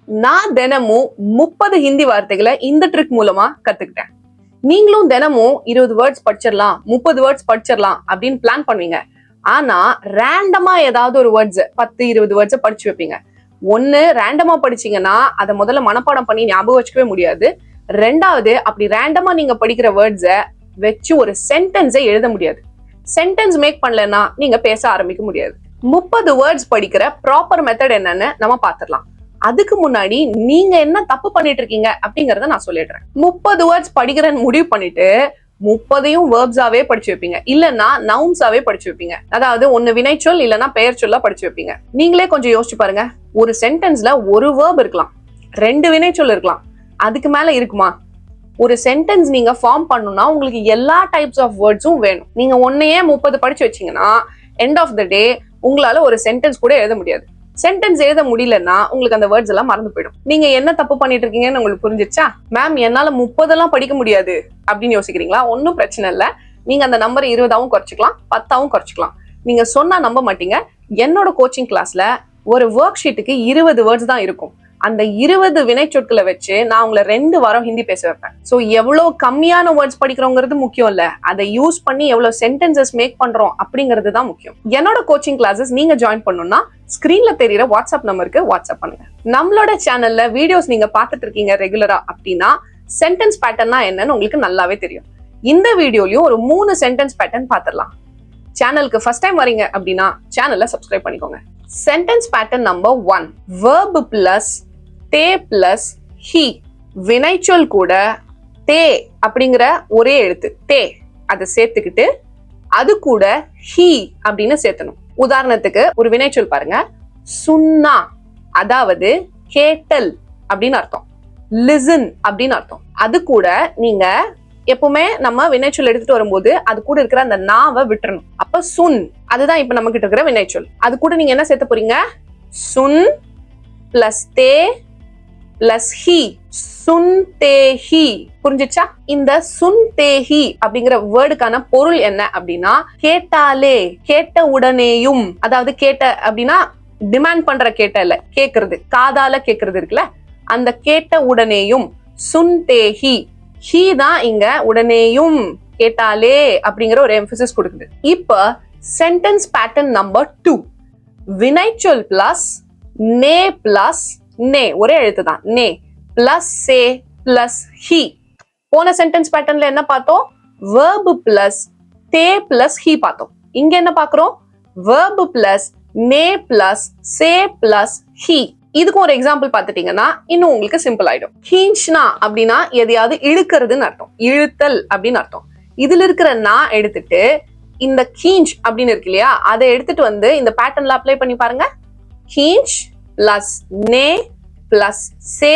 நான் தினமும் 30 ஹிந்தி வார்த்தைகளை இந்த ட்ரிக் மூலமா கத்துக்கிட்டேன். நீங்களும் தினமும் 20 வேர்ட்ஸ் படிச்சிடலாம், 30 வேர்ட்ஸ் படிச்சிடலாம் அப்படின்னு பிளான் பண்ணுவீங்க. ஆனா ரேண்டமா ஏதாவது ஒரு வேர்ட்ஸ் 10-20 வேர்ட்ஸ் படிச்சு வைப்பீங்க. ஒண்ணு ரேண்டமா படிச்சீங்கன்னா அதை முதல்ல மனப்பாடம் பண்ணி ஞாபகம் வச்சுக்கவே முடியாது. ரெண்டாவது அப்படி ரேண்டமா நீங்க படிக்கிற வேர்ட்ஸை வச்சு ஒரு சென்டென்ஸை எழுத முடியாது. சென்டென்ஸ் மேக் பண்ணலன்னா நீங்க பேச ஆரம்பிக்க முடியாது. 30 வேர்ட்ஸ் படிக்கிற ப்ராப்பர் மெத்தட் என்னன்னு நம்ம பாத்துடலாம். அதுக்கு முன்னாடி நீங்க என்ன தப்பு பண்ணிட்டு இருக்கீங்க அப்படிங்கறத நான் சொல்லிடுறேன். 30 வேர்ட்ஸ் படிக்கிறேன்னு முடிவு பண்ணிட்டு 30ஐயும் வேர்ப்ஸாவே படிச்சு வைப்பீங்க, இல்லன்னா நவுன்ஸாவே படிச்சு வைப்பீங்க. அதாவது ஒண்ணு வினைச்சொல் இல்லன்னா பெயர் சொல்லா படிச்சு வைப்பீங்க. நீங்களே கொஞ்சம் யோசிச்சு பாருங்க. ஒரு சென்டென்ஸ்ல ஒரு வேர்ப் இருக்கலாம், 2 வினைச்சொல் இருக்கலாம், அதுக்கு மேல இருக்குமா? ஒரு சென்டென்ஸ் நீங்க ஃபார்ம் பண்ணணும்னா உங்களுக்கு எல்லா டைப்ஸ் ஆஃப் வேர்ட்ஸும் வேணும். நீங்க ஒன்னையே 30 படிச்சு வச்சீங்கன்னா எண்ட் ஆஃப் த டே உங்களால ஒரு சென்டென்ஸ் கூட எழுத முடியாது. சென்டென்ஸ் எழுத முடியலன்னா உங்களுக்கு அந்த வேர்ட்ஸ் எல்லாம் மறந்து போயிடும். நீங்க என்ன தப்பு பண்ணிட்டு இருக்கீங்கன்னு உங்களுக்கு புரிஞ்சிச்சா? மேம் என்னால 30 எல்லாம் படிக்க முடியாது அப்படின்னு யோசிக்கிறீங்களா? ஒன்னும் பிரச்சனை இல்ல. நீங்க அந்த நம்பர் 20ஆவும் குறைச்சிக்கலாம், 10ஆவும் குறைச்சிக்கலாம். நீங்க சொன்னா நம்ப மாட்டீங்க. என்னோட கோச்சிங் கிளாஸ்ல ஒரு ஒர்க் ஷீட்டுக்கு 20 வேர்ட்ஸ் தான் இருக்கும். அந்த 20 வினைச்சொற்களை வச்சு நான் உங்களை 2 வாரம் ஹிந்தி பேச வைப்பேன். சோ எவ்வளவு கம்மியான வேர்ட்ஸ் படிக்கிறோங்கிறது முக்கியம் இல்ல, அதை யூஸ் பண்ணி எவ்வளவு சென்டென்சஸ் மேக் பண்றோம் அப்படிங்கிறது தான் முக்கியம். என்னோட கோச்சிங் கிளாஸஸ் நீங்க ஜாயின் பண்ணணும்னா ஸ்கிரீன்ல தெரியற வாட்ஸ்அப் நம்பருக்கு வாட்ஸ்அப் பண்ணுங்க. நம்மளோட சேனல்ல வீடியோஸ் நீங்க பாத்துட்டு இருக்கீங்க ரெகுலரா அப்படின்னா சென்டென்ஸ் பேட்டர்னா என்னன்னு உங்களுக்கு நல்லாவே தெரியும். இந்த வீடியோலயும் ஒரு 3 சென்டென்ஸ் பேட்டர்ன் பாத்துடலாம். சேனலுக்கு ஃபர்ஸ்ட் டைம் வரீங்க அப்படின்னா சேனலை சப்ஸ்கிரைப் பண்ணிக்கோங்க. Sentence pattern number 1, verb plus they plus he. வினைச்சொல் கூட தே அப்படிங்கிற ஒரே எழுத்து தே அதை சேர்த்துக்கிட்டு அது கூட ஹி அப்படின்னு சேர்த்தணும். உதாரணத்துக்கு ஒரு வினைச்சொல் பாருங்க, சுன்னா, அதாவது கேட்டல் அப்படின்னு அர்த்தம், லிசன் அப்படின்னு அர்த்தம். அது கூட நீங்க எப்பவுமே நம்ம வினைச்சொல் எடுத்துட்டு வரும்போது அது கூட இருக்கிற அந்த நாவை விட்டுறணும். அப்ப சுன், அதுதான் இப்ப நம்ம கிட்ட இருக்கிற வினைச்சொல். அது கூட நீங்க என்ன சேர்த்த போறீங்க? சுன் பிளஸ் தே பிளஸ் ஹி, சுன் தே ஹி. புரிஞ்சிச்சா? இந்த சுன் தே ஹி அப்படிங்கிற வேர்டுக்கான பொருள் என்ன அப்படின்னா கேட்டாலே, கேட்ட உடனேயும். அதாவது கேட்ட அப்படின்னா டிமாண்ட் பண்ற கேட்ட இல்ல, கேக்குறது, காதால கேக்குறது இருக்குல்ல, அந்த கேட்ட உடனேயும். சுன் தே ஹி, ஹி தான் இங்க உடனேயும், கேட்டாலே அப்படிங்கிற ஒரு எம்பசிஸ் கொடுக்குது. இப்ப சென்டென்ஸ் பேட்டர்ன் நம்பர் 2, வினைச்சொல் பிளஸ் நே பிளஸ் நே, ஒரே எழுத்து தான், நே பிளஸ் சே பிளஸ் ஹி. போன சென்டென்ஸ் பேட்டர்ன்ல என்ன பார்த்தோம்? verb பிளஸ் தே பிளஸ் ஹி பார்த்தோம். இங்க என்ன பாக்குறோம்? verb பிளஸ் நே பிளஸ் சே பிளஸ் ஹி. இதுக்கும் ஒரு எக்ஸாம்பிள் பார்த்துட்டீங்கன்னா இன்னும் உங்களுக்கு சிம்பிள் ஆயிடும். ஹீன்ச்னா அப்படின்னா எதையாவது இழுக்கிறதுன்னு அர்த்தம், இழுத்தல் அப்படின்னு அர்த்தம். இதுல இருக்கிற நான் எடுத்துட்டு இந்த கீஞ்ச் அப்படின்னு இருக்கு இல்லையா, அதை எடுத்துட்டு வந்து இந்த பேட்டர்ன்ல அப்ளை பண்ணி பாருங்க. ஹீஞ்ச் பிளஸ் நே பிளஸ் சே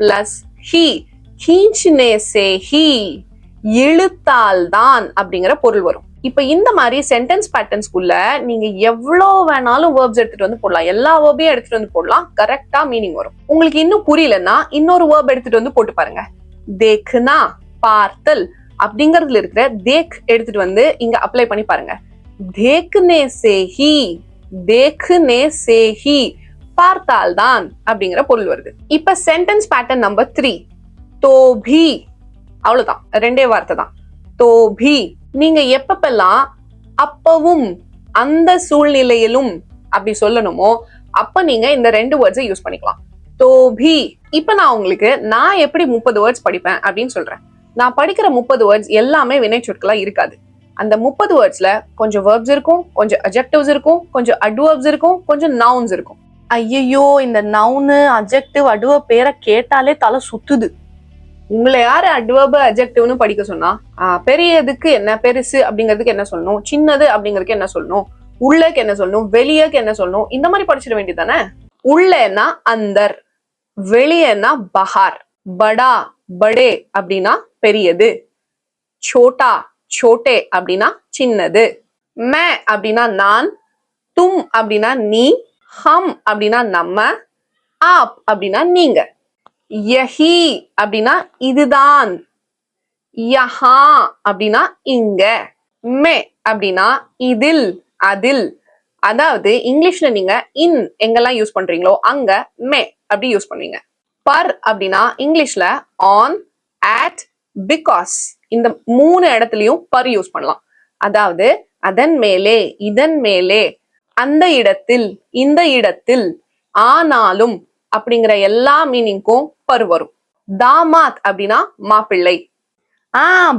பிளஸ் ஹி, ஹீஞ்ச் நே சே ஹி, இழுத்தால் தான் அப்படிங்கிற பொருள் வரும். இப்ப இந்த மாதிரி சென்டென்ஸ் பேட்டர்ன்ஸ்குள்ள நீங்க எவ்வளவு வேணாலும் வேர்ப்ஸ் எடுத்துட்டு வந்து போடலாம், எல்லா வேர்பையும் எடுத்துட்டு வந்து போடலாம், கரெக்டா மீனிங் வரும். உங்களுக்கு இன்னும் புரியலன்னா இன்னொரு வேர்ப் எடுத்துட்டு வந்து போட்டு பாருங்க. தேக்னா, பார்த்தல் அப்படிங்கறதுல இருக்கிற தேக் எடுத்துட்டு வந்து இங்க அப்ளை பண்ணி பாருங்க. தேக்னே சே ஹி, தேக்னே சே ஹி, பார்த்தால் தான் அப்படிங்கிற பொருள் வருது. இப்ப சென்டென்ஸ் பேட்டர்ன் நம்பர் 3, தோபி. அவ்வளவுதான், 2 வார்த்தை தான், தோபி. நீங்க எப்பப்பெல்லாம் அப்பவும் அந்த சூழ்நிலையிலும் அப்படி சொல்லணுமோ அப்ப நீங்க இந்த 2 வேர்ட்ஸை யூஸ் பண்ணிக்கலாம், தோபி. இப்ப நான் உங்களுக்கு நான் எப்படி 30 வேர்ட்ஸ் படிப்பேன் அப்படின்னு சொல்றேன். நான் படிக்கிற 30 வேர்ட்ஸ் எல்லாமே வினைச்சொற்களா இருக்காது. அந்த 30 வேர்ட்ஸ்ல கொஞ்சம் வேர்ப்ஸ் இருக்கும், கொஞ்சம் அட்ஜெக்டிவ்ஸ் இருக்கும், கொஞ்சம் அட்வர்ப்ஸ் இருக்கும், கொஞ்சம் நவுன்ஸ் இருக்கும். ஐயோ, இந்த நவுனு அட்ஜெக்டிவ் அட்வர்ப் பேரை கேட்டாலே தலை சுத்துது. உங்களை யாரு அட்வர்ப் அட்ஜெக்டிவ்னு படிக்க சொன்னா? பெரியதுக்கு என்ன, பெருசு அப்படிங்கிறதுக்கு என்ன சொல்லணும், சின்னது அப்படிங்கிறதுக்கு என்ன சொல்லணும், உள்ளக்கு என்ன சொல்லணும், வெளியக்கு என்ன சொல்லணும், இந்த மாதிரி படிச்சிட வேண்டியதானே. உள்ளேன்னா அந்தர், வெளியேன்னா பஹார், படா படே அப்படின்னா பெரியது, சோட்டா சோட்டே அப்படின்னா சின்னது, மே அப்படின்னா நான், தும் அப்படின்னா நீ, ஹம் அப்படின்னா நம்ம, ஆப் அப்படின்னா நீங்க, யஹி அப்படின்னா இதுதான், யஹா அப்படின்னா இங்க, மே அப்படின்னா இதில் அதில். அதாவது இங்கிலீஷ்ல நீங்க இன் எங்கெல்லாம் யூஸ் பண்றீங்களோ அங்க மே அப்படி யூஸ் பண்ணுவீங்க. பர் அப்படின்னா இங்கிலீஷ்ல ஆன், at, because இந்த 3 இடத்துலயும் பர் யூஸ் பண்ணலாம். அதாவது அதன் மேலே, இதன் மேலே, அந்த இடத்தில், இந்த இடத்தில், ஆனாலும் அப்படிங்கிற எல்லா மீனிங்க்கும் பர் வரும். தாமாத் அப்படின்னா மாப்பிள்ளை.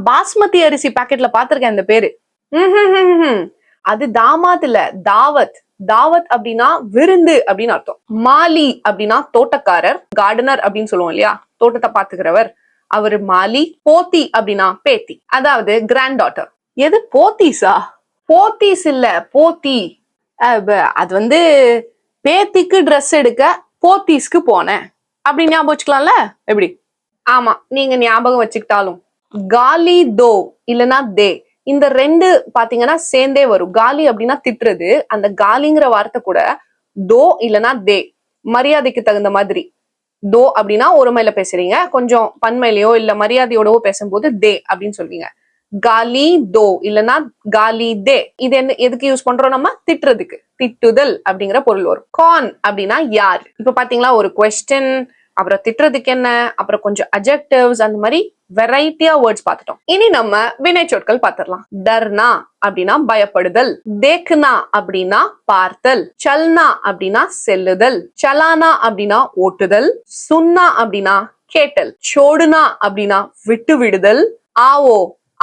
பாஸ்மதி அரிசி பாக்கெட்ல பாத்திருக்கேன் இந்த பேரு. அது தாமாத் இல்ல, தாவத். தாவத் அப்படின்னா விருந்து அப்படின்னு அர்த்தம். மாலி அப்படின்னா தோட்டக்காரர், கார்டனர் அப்படின்னு சொல்லுவோம் இல்லையா, தோட்டத்தை பாத்துக்கிறவர், அவரு மாலி. போத்தி அப்படின்னா பேத்தி, அதாவது கிராண்ட் டாட்டர். எது போத்தீஸா? போத்தீஸ் இல்ல, போத்தி. அது பேத்திக்கு ட்ரெஸ் எடுக்க போத்தீஸ்க்கு போனேன் அப்படின்னு ஞாபகம் வச்சுக்கலாம்ல. எப்படி? ஆமா, நீங்க ஞாபகம் வச்சுக்கிட்டாலும். காலி தோ இல்லனா தே, இந்த 2 பாத்தீங்கன்னா சேர்ந்தே வரும். காலி அப்படின்னா திட்டுறது. அந்த காலிங்கிற வார்த்தை கூட தோ இல்லனா தே, மரியாதைக்கு தகுந்த மாதிரி. தோ அப்படின்னா ஒருமையில பேசுறீங்க, கொஞ்சம் பன்மையிலையோ இல்ல மரியாதையோடவோ பேசும்போது தே அப்படின்னு சொல்வீங்க. காலி தோ இல்லனா காலி தே. இது எதுக்கு யூஸ் பண்றோம்? நம்ம திட்டுறதுக்கு, திட்டுதல் அப்படிங்கிற பொருள் வரும். கான் அப்படின்னா யார். இப்ப பாத்தீங்களா, ஒரு கொஸ்டின், அப்புறம் திட்டுறதுக்கு என்ன, அப்புறம் கொஞ்சம் அட்ஜெக்டிவ்ஸ், அந்த மாதிரி வெரைட்டியா வேர்ட்ஸ் பார்த்துட்டோம். இனி நம்ம வினை சொற்கள் பார்த்திடலாம். டர்னா அப்படின்னா பயப்படுதல், தேக்னா அப்படின்னா பார்த்தல், சல்னா அப்படின்னா செல்லுதல், சலானா அப்படின்னா ஓட்டுதல், சுன்னா அப்படின்னா கேட்டல், சோடுனா அப்படின்னா விட்டு விடுதல், ஆவோ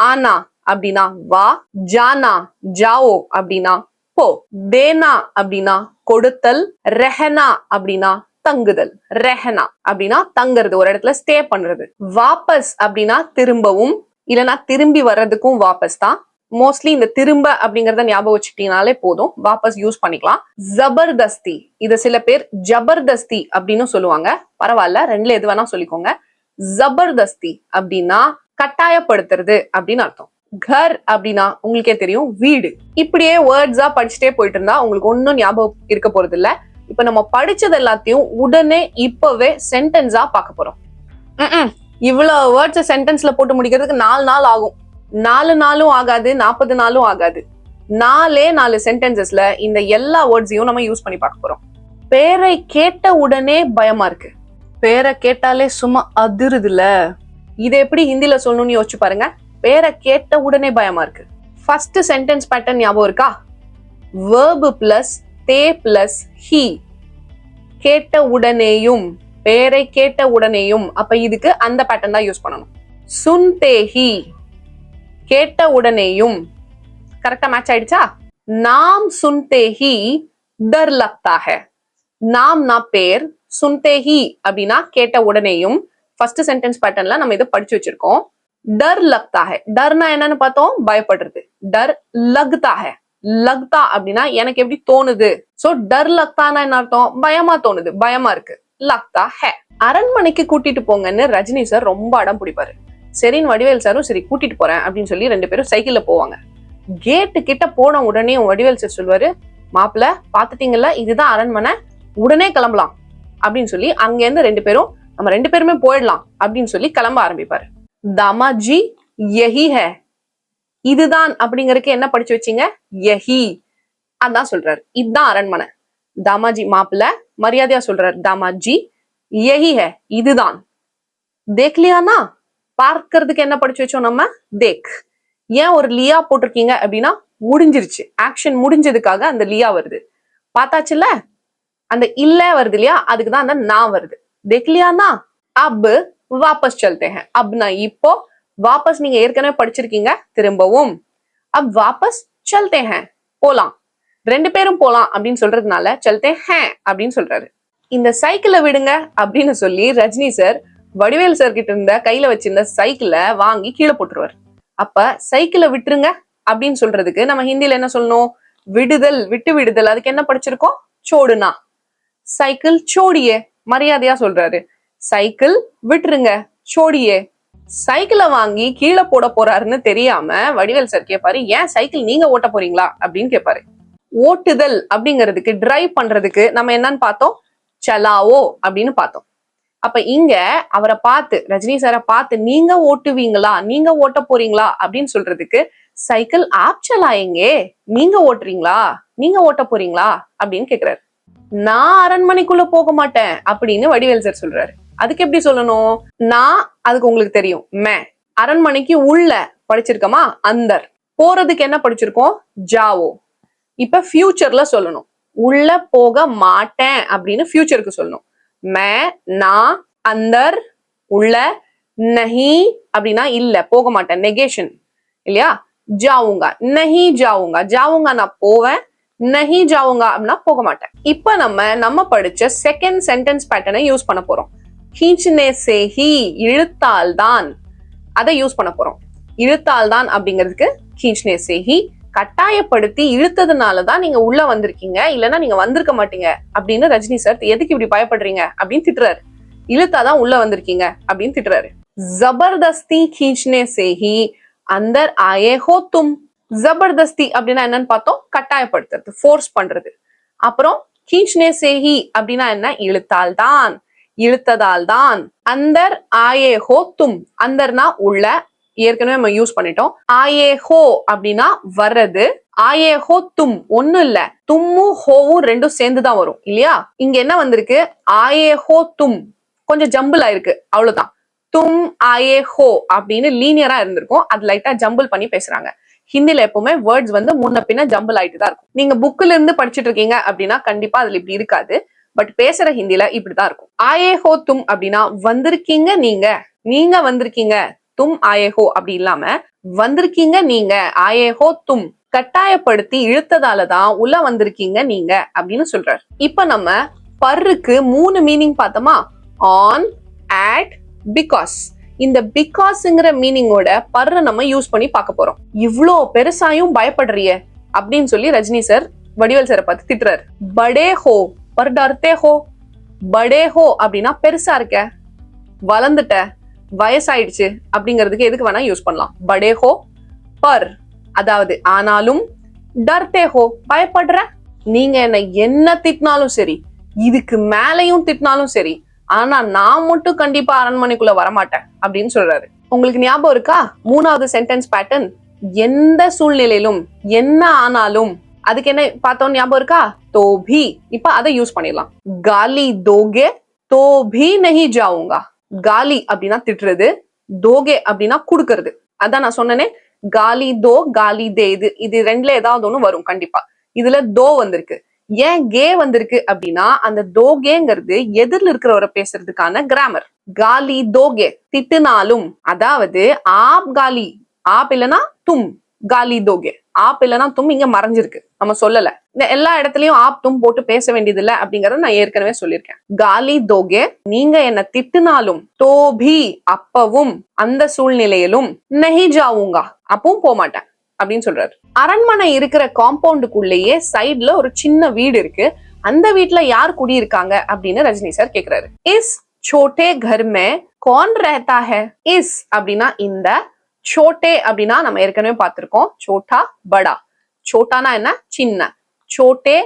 ஆனா அப்படின்னா வா, ஜானா ஜாவோ அப்படின்னா போ, தேனா அப்படின்னா கொடுத்தல், ரெஹனா அப்படின்னா தங்குதல். ரெஹனா அப்படின்னா தங்குறது, ஒரு இடத்துல ஸ்டே பண்றது. வாபஸ் அப்படின்னா திரும்பவும், இல்லைன்னா திரும்பி வர்றதுக்கும் வாபஸ் தான். மோஸ்ட்லி இந்த திரும்ப அப்படிங்கறத ஞாபகம் வச்சுக்கிட்டீங்கனாலே போதும், வாபஸ் யூஸ் பண்ணிக்கலாம். ஜபர்தஸ்தி, இத சில பேர் ஜபர்தஸ்தி அப்படின்னு சொல்லுவாங்க. பரவாயில்ல, 2ல எது வேணா சொல்லிக்கோங்க. ஜபர்தஸ்தி அப்படின்னா கட்டாயப்படுத்துறது அப்படின்னு அர்த்தம். கர் அப்படின்னா உங்களுக்கே தெரியும், வீடு. இப்படியே வேர்ட்ஸா படிச்சுட்டே போயிட்டு இருந்தா உங்களுக்கு ஒன்னும் ஞாபகம் இருக்க போறது இல்ல. இப்ப நம்ம படிச்சது எல்லாத்தையும் உடனே இப்பவே சென்டென்ஸா பார்க்க போறோம். இவ்வளவு வேர்ட்ஸ் சென்டென்ஸ்ல போட்டு முடிக்கிறதுக்கு 4 நாள் ஆகும். 4 நாளும் ஆகாது, 40 நாளும் ஆகாது. 4 சென்டென்சஸ்ல இந்த எல்லா வேர்ட்ஸையும் நம்ம யூஸ் பண்ணி பார்க்க போறோம். பேரை கேட்ட உடனே பயமா இருக்கு. பேரை கேட்டாலே சும்மா அதிருதுல. இதை எப்படி ஹிந்தில சொல்லணும்னு யோசிச்சு பாருங்க. பேரை கேட்ட உடனே பயமா இருக்கு. ஃபர்ஸ்ட் சென்டென்ஸ் பேட்டர்ன் ஞாபகம் இருக்கா? verb பிளஸ் தே பிளஸ் ஹி. கேட்ட உடனேயும், பேரை கேட்ட உடனேயும். அப்ப இதுக்கு அந்த பேட்டர்ன் தான் யூஸ் பண்ணணும். சுன்தே ஹி, கேட்ட உடனேயும். கரெக்டா மேட்ச் ஆயிடுச்சா? நாம் சுன்தே ஹி டர் லக்தா ஹை. நாம்னா பேர், சுன்தே ஹி அப்படின்னா கேட்ட உடனேயும். ஃபர்ஸ்ட் சென்டென்ஸ் பேட்டர்ன்ல நம்ம இதை படிச்சு வச்சிருக்கோம். டர் லக்தா ஹை, டர்னா என்னன்னு பார்த்தோம், பயப்படுறது. டர் லக்தா ஹை, லக்தா அப்படின்னா எனக்கு எப்படி தோணுது. சோ டர் லக்தானா என்ன அர்த்தம்? பயமா தோணுது, பயமா இருக்கு. லக்தா ஹை. அரண்மனைக்கு கூட்டிட்டு போங்கன்னு ரஜினி சார் ரொம்ப அடம் பிடிப்பாரு. சரின்னு வடிவேல் சாரும் சரி கூட்டிட்டு போறேன் அப்படின்னு சொல்லி 2 பேரும் சைக்கிள்ல போவாங்க. கேட்டு கிட்ட போன உடனே வடிவேல் சார் சொல்லுவாரு, மாப்பிள்ள பாத்துட்டீங்கல்ல, இதுதான் அரண்மனை, உடனே கிளம்பலாம் அப்படின்னு சொல்லி அங்க இருந்து 2 பேரும் நம்ம 2 பேருமே போயிடலாம் அப்படின்னு சொல்லி கிளம்ப ஆரம்பிப்பாரு. தாமாஜி யஹி ஹை, இதுதான் அப்படிங்கறதுக்கு என்ன படிச்சு வச்சீங்க? யஹி. அதான் சொல்றாரு, இதுதான் அரண்மனை. தாமாஜி மாப்பிள்ள மரியாதையா சொல்றாரு, தாமாஜி யஹி ஹை, இதுதான். தேக்லியானா, பார்க்கிறதுக்கு என்ன படிச்சு வச்சோம் நம்ம? தேக். ஏன் ஒரு லியா போட்டிருக்கீங்க அப்படின்னா முடிஞ்சிருச்சு, ஆக்ஷன் முடிஞ்சதுக்காக அந்த லியா வருது. பார்த்தாச்சுல்ல, அந்த இல்ல வருது இல்லையா, அதுக்குதான் அந்த நான் வருது. தேக்லியானா அப் வாபஸ் சல்தே ஹை. அப்னா இப்போ, வாபஸ் நீங்க ஏற்கனவே படிச்சிருக்கீங்க, திரும்பவும். அப் வாபஸ் சல்தே ஹை, போலாம். 2 பேரும் போலாம் அப்படின்னு சொல்றதுனால சல்தே ஹை அப்படின்னு சொல்றாரு. இந்த சைக்கிளை விடுங்க அப்படின்னு சொல்லி ரஜினி சார் வடிவேல் சார் கிட்ட இருந்த கையில வச்சிருந்த சைக்கிளை வாங்கி கீழே போட்டுருவாரு. அப்ப சைக்கிளை விட்டுருங்க அப்படின்னு சொல்றதுக்கு நம்ம ஹிந்தில என்ன சொல்லணும்? விடுதல், விட்டு விடுதல். அதுக்கு என்ன படிச்சிருக்கோம்? சோடுனா. சைக்கிள் சோடியே, மரியாதையா சொல்றாரு. சைக்கிள் விட்டுருங்க, சோடியே. சைக்கிளை வாங்கி கீழே போட போறாருன்னு தெரியாம வடிவேல் சார் கேட்பாரு, ஏன் சைக்கிள் நீங்க ஓட்ட போறீங்களா அப்படின்னு கேட்பாரு. ஓட்டுதல் அப்படிங்கிறதுக்கு, டிரைவ் பண்றதுக்கு நம்ம என்னன்னு பார்த்தோம்? சலாவோ அப்படின்னு பார்த்தோம். அப்ப இங்க அவரை பார்த்து, ரஜினி சாரை பார்த்து, நீங்க ஓட்டுவீங்களா, நீங்க ஓட்ட போறீங்களா அப்படின்னு சொல்றதுக்கு சைக்கிள் ஆப் சலாயேங்கே, நீங்க ஓட்டுறீங்களா, நீங்க ஓட்ட போறீங்களா அப்படின்னு கேக்குறாரு. நான் அரண்மனைக்குள்ள போக மாட்டேன் அப்படின்னு வடிவேல் சார் சொல்றாரு. அதுக்கு எப்படி சொல்லணும்? நான் அதுக்கு உங்களுக்கு தெரியும் மே. அரண்மனைக்கு உள்ள படிச்சிருக்கோமா அந்தர். போறதுக்கு என்ன படிச்சிருக்கோம்? ஜாவோ. இப்ப ஃபியூச்சர்ல சொல்லணும். உள்ள போக மாட்டேன் அப்படின்னு ஃபியூச்சருக்கு சொல்லணும். மே, நான், அந்தர், உள்ள, நஹி அப்படின்னா இல்ல போக மாட்டேன், நெகேஷன் இல்லையா? ஜாவுங்கா, நஹி ஜாவுங்கா. ஜாவுங்கா நான் போவேன், நஹி ஜாவுங்கா அப்படின்னா போக மாட்டேன். இப்ப நம்ம படிச்ச செகண்ட் சென்டென்ஸ் பேட்டர்னை யூஸ் பண்ண போறோம். खींचने से ही, இழுத்தால் தான், அதை யூஸ் பண்ண போறோம். இழுத்தால் தான் அப்படிங்கிறதுக்கு खींचने से ही, கட்டாயப்படுத்தி இழுத்ததுனாலதான் நீங்க உள்ள வந்திருக்கீங்க, இல்லைன்னா நீங்க வந்திருக்க மாட்டீங்க அப்படின்னு ரஜினி சார் எதுக்கு இப்படி பயப்படுறீங்க அப்படின்னு திட்டுறாரு. இழுத்தாதான் உள்ள வந்திருக்கீங்க அப்படின்னு திட்டுறாரு. ஜபர்தஸ்தி खींचने से ही अंदर आए हो तुम. ஜபர்தஸ்தி அப்படின்னா என்னன்னு பார்த்தோம், கட்டாயப்படுத்துறது, ஃபோர்ஸ் பண்றது. அப்புறம் खींचने से ही அப்படின்னா என்ன? இழுத்தால் தான், இழுத்ததால் தான். அந்தர் ஆயே ஹோ தும். அந்தர்னா உள்ள, ஏற்கனவே நம்ம யூஸ் பண்ணிட்டோம். ஆயே ஹோ அப்படின்னா வர்றது. ஆயே ஹோ தும் ஒண்ணும் இல்ல, தும்மும் ஹோவும் ரெண்டும் சேர்ந்துதான் வரும் இல்லையா? இங்க என்ன வந்திருக்கு? ஆயே ஹோ தும் கொஞ்சம் ஜம்பிள் ஆயிருக்கு, அவ்வளவுதான். தும் ஆயே ஹோ அப்படின்னு லீனியரா இருந்திருக்கும், அது லைட்டா ஜம்பிள் பண்ணி பேசுறாங்க. ஹிந்தில எப்பவுமே வேர்ட்ஸ் வந்து முன்ன பின்ன ஜம்பிள் ஆயிட்டு தான் இருக்கும். நீங்க புக்ல இருந்து படிச்சுட்டு இருக்கீங்க அப்படின்னா கண்டிப்பா அதுல இப்படி இருக்காது. பட் பேசுற ஹிந்தில இப்படிதான் இருக்கும். ஆயே ஹோ தும் அப்படின்னா வந்திருக்கீங்க நீங்க, நீங்க வந்திருக்கீங்க. தும் ஆயே ஹோ அப்படி இல்லாம வந்திருக்கீங்க நீங்க, ஆயே ஹோ தும். கட்டாயப்படுத்தி இழுத்ததாலதான் உள்ள வந்திருக்கீங்க நீங்க அப்படின்னு சொல்றாரு. இப்ப நம்ம பர்ருக்கு 3 மீனிங் பார்த்தோமா? On, at, because. இந்த பிகாஸ்ங்கிற மீனிங்கோட பர்ற நம்ம யூஸ் பண்ணி பார்க்க போறோம். இவ்ளோ பெருசாயும் பயப்படுறிய அப்படின்னு சொல்லி ரஜினி சார் வடிவேல் சாரை பார்த்து திட்டுறாரு. படே ஹோ பர் டர்தே ஹோ. படே ஹோ அப்படின்னா பெருசா இருக்க, வளர்ந்துட்ட, வயசாயிடுச்சு அப்படிங்கிறதுக்கு எதுக்கு வேணா யூஸ் பண்ணலாம். படே ஹோ பர், அதாவது ஆனாலும், டர்தே ஹோ பயப்படுற. நீங்க என்ன திட்டினாலும் சரி, இதுக்கு மேலையும் திட்டினாலும் சரி, ஆனா நான் மட்டும் கண்டிப்பா அரண்மனைக்குள்ள வரமாட்டேன் அப்படின்னு சொல்றாரு. உங்களுக்கு ஞாபகம் இருக்கா 3வது சென்டென்ஸ் பேட்டர்ன்? எந்த சூழ்நிலையிலும், என்ன ஆனாலும். அதுக்கு என்ன பார்த்தோம் ஞாபகம் இருக்கா? தோபி. இப்ப அதை யூஸ் பண்ணிடலாம். காலி தோகே தோ பி நஹி ஜாவுங்கா. காலி அப்படின்னா திட்டுறது, தோகே அப்படின்னா குடுக்கறது. அதான் நான் சொன்னேனே, காலி தோ காலி தே, இது ரெண்டுல ஏதாவது ஒண்ணு வரும் கண்டிப்பா. இதுல தோ வந்திருக்கு. ஏன் கே வந்திருக்கு அப்படின்னா அந்த தோகேங்கிறது எதிரில் இருக்கிறவரை பேசுறதுக்கான கிராமர். காலி தோகே திட்டுனாலும், அதாவது ஆப் காலி, ஆப் இல்லனா தும், காலி தோகே. ஆப் இல்லனா தும் இங்க மறைஞ்சிருக்கு, நம்ம சொல்லல. எல்லா இடத்துலயும் ஆப் தும் போட்டு பேச வேண்டியது இல்ல அப்படிங்கறத நான் ஏற்கனவே சொல்லியிருக்கேன். காலி தோகே, நீங்க என்ன திட்டுனாலும், தோபி அப்பவும், அந்த சூழ்நிலையிலும், நஹி ஜாவுங்கா அப்பவும் போக மாட்டேன் அப்படின்னு சொல்றாரு. அரண்மனை இருக்கிற காம்பவுண்டுக்குள்ளேயே சைட்ல ஒரு சின்ன வீடு இருக்கு. அந்த வீட்டுல யார் குடியிருக்காங்க அப்படின்னு ரஜினி சார் கேக்குறாரு. இஸ் छोटे घर में कौन रहता है? இஸ் அப்படின்னா இந்த, छोटे அப்படின்னா நம்ம ஏற்கனவே பார்த்திருக்கோம், छोटा बड़ा. छोटाனா என்ன? சின்ன. छोटे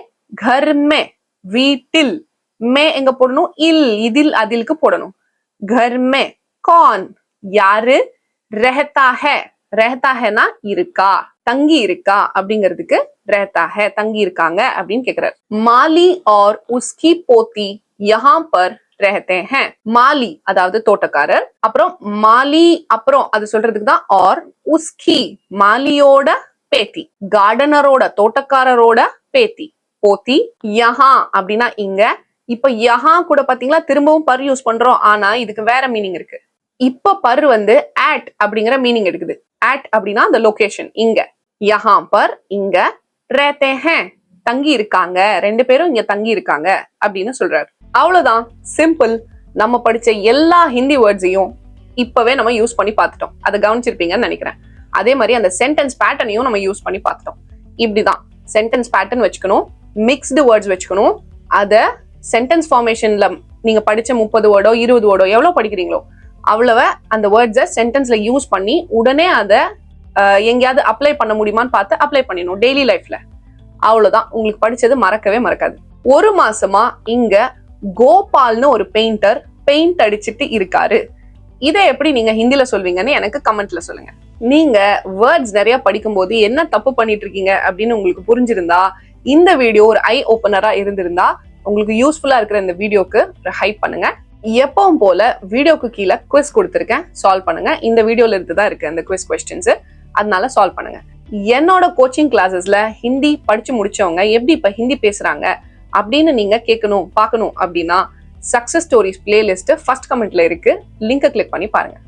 घर में வீட்டில், மே எங்க போடணும்? இல், இதில் அதிலுக்கு போடணும். घर में कौन யாரு? रहता है, रहता हैனா இருக்கா, தங்கி இருக்கா அப்படிங்கிறதுக்கு रहता है, தங்கி இருக்காங்க அப்படின்னு கேக்குறாரு. மாலி और उसकी पोती यहाँ पर रहते हैं. மாலி அதாவது தோட்டக்காரர், அப்புறம் மாலி அப்புறம் அது சொல்றதுக்கு தான் और उसकी மாலியோட பேத்தி, கார்டனரோட தோட்டக்காரரோட பேத்தி, போத்தி. யஹா அப்படின்னா இங்க. இப்ப யஹா கூட பாத்தீங்களா திரும்பவும் பர் யூஸ் பண்றோம், ஆனா இதுக்கு வேற மீனிங் இருக்கு. இப்ப பர் வந்து at அப்படிங்கிற மீனிங் எடுக்குது. at அப்படின்னா அந்த லொகேஷன் இங்க. யஹா பர் இங்க, रहते हैं தங்கி இருக்காங்க, ரெண்டு பேரும் இங்க தங்கி இருக்காங்க அப்படின்னு சொல்றாரு. அவ்வளவுதான், சிம்பிள். நம்ம படிச்ச எல்லா ஹிந்தி வேர்ட்ஸையும் இப்பவே நம்ம யூஸ் பண்ணி பார்த்துட்டோம். அதை கவனிச்சிருப்பீங்கன்னு நினைக்கிறேன். அதே மாதிரி அந்த சென்டென்ஸ் பேட்டர்னையும் நம்ம யூஸ் பண்ணி பார்த்துட்டோம். இப்படிதான் சென்டென்ஸ் பேட்டர்ன் வச்சுக்கணும், மிக்ஸ்டு வேர்ட்ஸ் வச்சுக்கணும். அத சென்டென்ஸ் ஃபார்மேஷன்ல நீங்க படிச்ச 30 வேர்டோ 20 வேர்டோ எவ்வளவு படிக்கிறீங்களோ அவ்வளவு அந்த வேர்ட்ஸை சென்டென்ஸ்ல யூஸ் பண்ணி உடனே அதை எங்கேயாவது அப்ளை பண்ண முடியுமான்னு பார்த்து அப்ளை பண்ணிடணும் டெய்லி லைஃப்ல. அவ்வளவுதான், உங்களுக்கு படிச்சது மறக்கவே மறக்காது. 1 மாசமா இங்க கோபால்னு ஒரு பெயிண்டர் பெயிண்ட் அடிச்சுட்டு இருக்காரு. இதை எப்படி நீங்க ஹிந்தில சொல்வீங்கன்னு எனக்கு கமெண்ட்ல சொல்லுங்க. நீங்க வேர்ட்ஸ் நிறைய படிக்கும் போது என்ன தப்பு பண்ணிட்டு இருக்கீங்க அப்படின்னு உங்களுக்கு புரிஞ்சிருந்தா, இந்த வீடியோ ஒரு ஐ ஓபனரா இருந்திருந்தா, உங்களுக்கு யூஸ்ஃபுல்லா இருக்கிற இந்த வீடியோக்கு ஹைப் பண்ணுங்க. எப்பவும் போல வீடியோக்கு கீழே குவிஸ் கொடுத்துருக்கேன், சால்வ் பண்ணுங்க. இந்த வீடியோல இருந்து தான் இருக்கு அந்த குவிஸ் கொஸ்டின்ஸ், அதனால சால்வ் பண்ணுங்க. என்னோட கோச்சிங் கிளாஸஸ்ல ஹிந்தி படிச்சு முடிச்சவங்க எப்படி இப்ப ஹிந்தி பேசுறாங்க அப்படின்னு நீங்க கேட்கணும் பார்க்கணும் அப்படின்னா சக்சஸ் ஸ்டோரிஸ் பிளேலிஸ்ட் ஃபர்ஸ்ட் கமெண்ட்ல இருக்கு, லிங்கை கிளிக் பண்ணி பாருங்க.